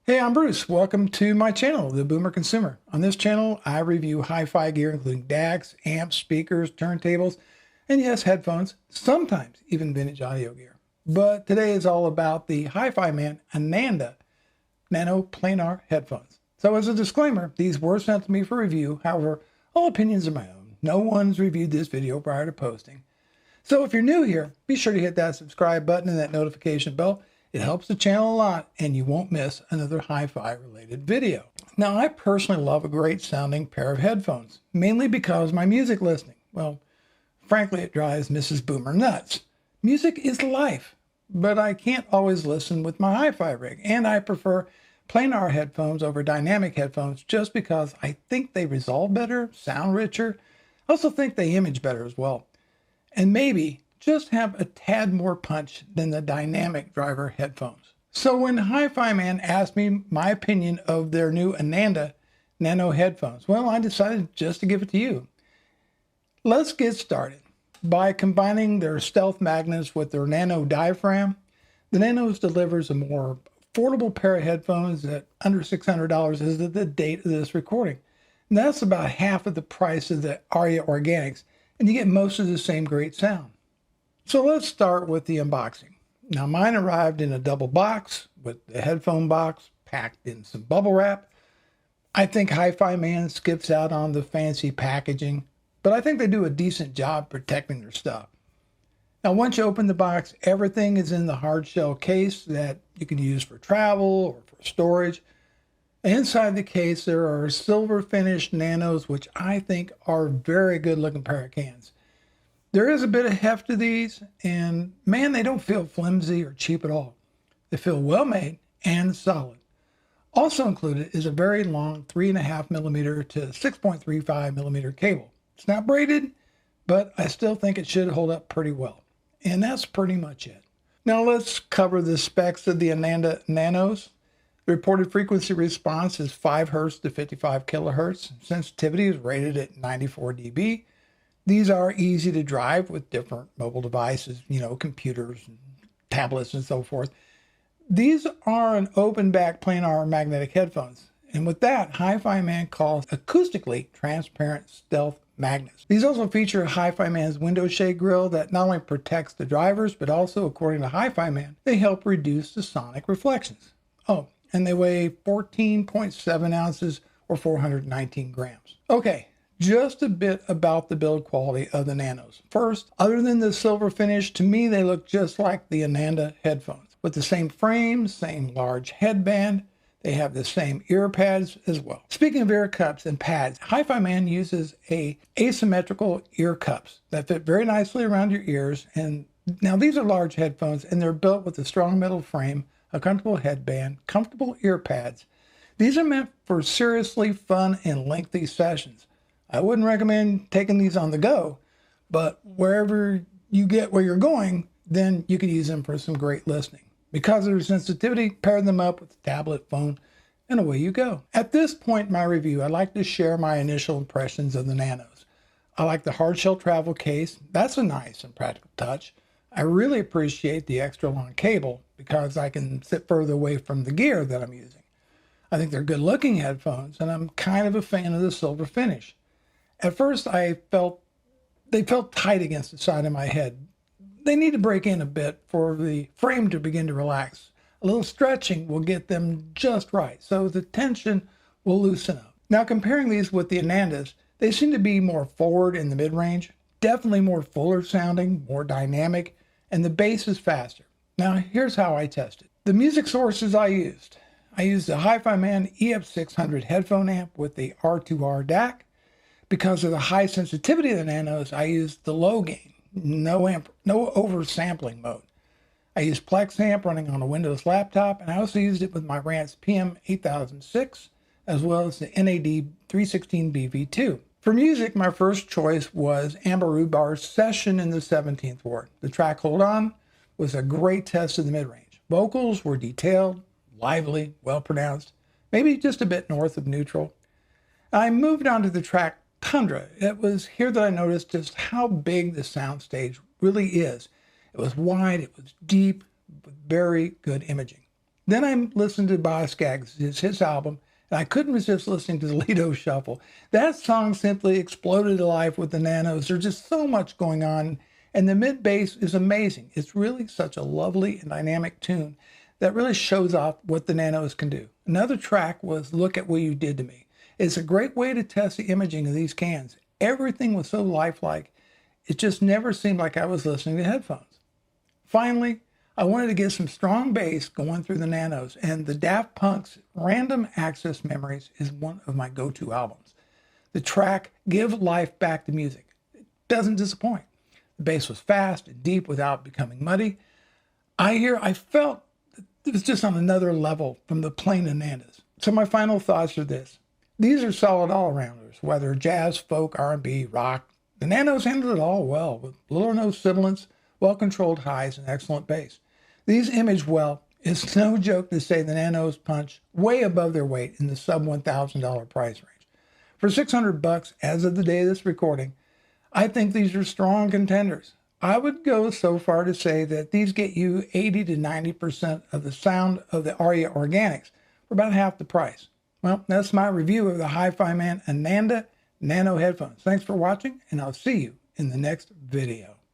Hey, I'm Bruce. Welcome to my channel, The Boomer Consumer. On this channel, I review hi-fi gear, including DACs, amps, speakers, turntables, and yes, headphones, sometimes even vintage audio gear. But today is all about the Hi-Fi Man Ananda Nano planar headphones. So as a disclaimer, these were sent to me for review. However, all opinions are my own. No one's reviewed this video prior to posting. So if you're new here, be sure to hit that subscribe button and that notification bell. It helps the channel a lot and you won't miss another hi-fi related video. Now, I personally love a great sounding pair of headphones, mainly because my music listening, well, frankly, it drives Mrs. Boomer nuts. Music is life, but I can't always listen with my hi-fi rig, and I prefer planar headphones over dynamic headphones just because I think they resolve better, sound richer. I also think they image better as well, and maybe just have a tad more punch than the dynamic driver headphones. So when Hi-Fi Man asked me my opinion of their new Ananda Nano headphones, well, I decided just to give it to you. Let's get started. By combining their stealth magnets with their nano diaphragm, the Nanos delivers a more affordable pair of headphones at under $600 as of the date of this recording. And that's about half of the price of the Aria Organics, and you get most of the same great sound. So let's start with the unboxing. Now mine arrived in a double box with the headphone box packed in some bubble wrap. I think Hi-Fi Man skips out on the fancy packaging, but I think they do a decent job protecting their stuff. Now once you open the box, everything is in the hard shell case that you can use for travel or for storage. Inside the case there are silver finished Nanos, which I think are a very good looking pair of cans. There is a bit of heft to these, and man, they don't feel flimsy or cheap at all. They feel well made and solid. Also included is a very long 3.5 millimeter to 6.35 millimeter cable. It's not braided, but I still think it should hold up pretty well. And that's pretty much it. Now let's cover the specs of the Ananda Nanos. The reported frequency response is 5 Hz to 55 kilohertz. Sensitivity is rated at 94 dB. These are easy to drive with different mobile devices, computers and tablets and so forth. These are an open back planar magnetic headphones. And with that, Hi-Fi Man calls acoustically transparent stealth magnets. These also feature Hi-Fi Man's window shade grille that not only protects the drivers, but also, according to Hi-Fi Man, they help reduce the sonic reflections. Oh, and they weigh 14.7 ounces or 419 grams. Okay. Just a bit about the build quality of the Nanos. First, other than the silver finish, to me they look just like the Ananda headphones. With the same frame, same large headband, they have the same ear pads as well. Speaking of ear cups and pads, Hi-Fi Man uses asymmetrical ear cups that fit very nicely around your ears. And now these are large headphones and they're built with a strong metal frame, a comfortable headband, comfortable ear pads. These are meant for seriously fun and lengthy sessions. I wouldn't recommend taking these on the go, but wherever you get where you're going, then you can use them for some great listening. Because of their sensitivity, pair them up with a tablet, phone, and away you go. At this point in my review, I'd like to share my initial impressions of the Nanos. I like the hard shell travel case. That's a nice and practical touch. I really appreciate the extra long cable because I can sit further away from the gear that I'm using. I think they're good looking headphones, and I'm kind of a fan of the silver finish. At first, they felt tight against the side of my head. They need to break in a bit for the frame to begin to relax. A little stretching will get them just right, so the tension will loosen up. Now, comparing these with the Anandas, they seem to be more forward in the mid-range, definitely more fuller sounding, more dynamic, and the bass is faster. Now, here's how I tested. The music sources I used the Hi-Fi Man EF600 headphone amp with the R2R DAC. Because of the high sensitivity of the Nanos, I used the low gain, no oversampling mode. I used Plex amp running on a Windows laptop, and I also used it with my Rance PM8006, as well as the NAD 316BV2. For music, my first choice was Amber Rhubar's Session in the 17th Ward. The track Hold On was a great test of the mid-range. Vocals were detailed, lively, well-pronounced, maybe just a bit north of neutral. I moved on to the track Tundra. It was here that I noticed just how big the soundstage really is. It was wide, it was deep, with very good imaging. Then I listened to Boz Scaggs, his album, and I couldn't resist listening to the Lido Shuffle. That song simply exploded to life with the Nanos. There's just so much going on, and the mid bass is amazing. It's really such a lovely and dynamic tune that really shows off what the Nanos can do. Another track was Look at What You Did to Me. It's a great way to test the imaging of these cans. Everything was so lifelike, it just never seemed like I was listening to headphones. Finally, I wanted to get some strong bass going through the Nanos, and the Daft Punk's Random Access Memories is one of my go-to albums. The track Give Life Back to Music doesn't disappoint. The bass was fast and deep without becoming muddy. I felt it was just on another level from the plain Anandas. So my final thoughts are this. These are solid all-arounders, whether jazz, folk, R&B, rock. The Nanos handled it all well, with little or no sibilance, well-controlled highs, and excellent bass. These image well. It's no joke to say the Nanos punch way above their weight in the sub-$1,000 price range. For $600 as of the day of this recording, I think these are strong contenders. I would go so far to say that these get you 80 to 90% of the sound of the Aria Organics for about half the price. Well, that's my review of the Hi-Fi Man Ananda Nano headphones. Thanks for watching, and I'll see you in the next video.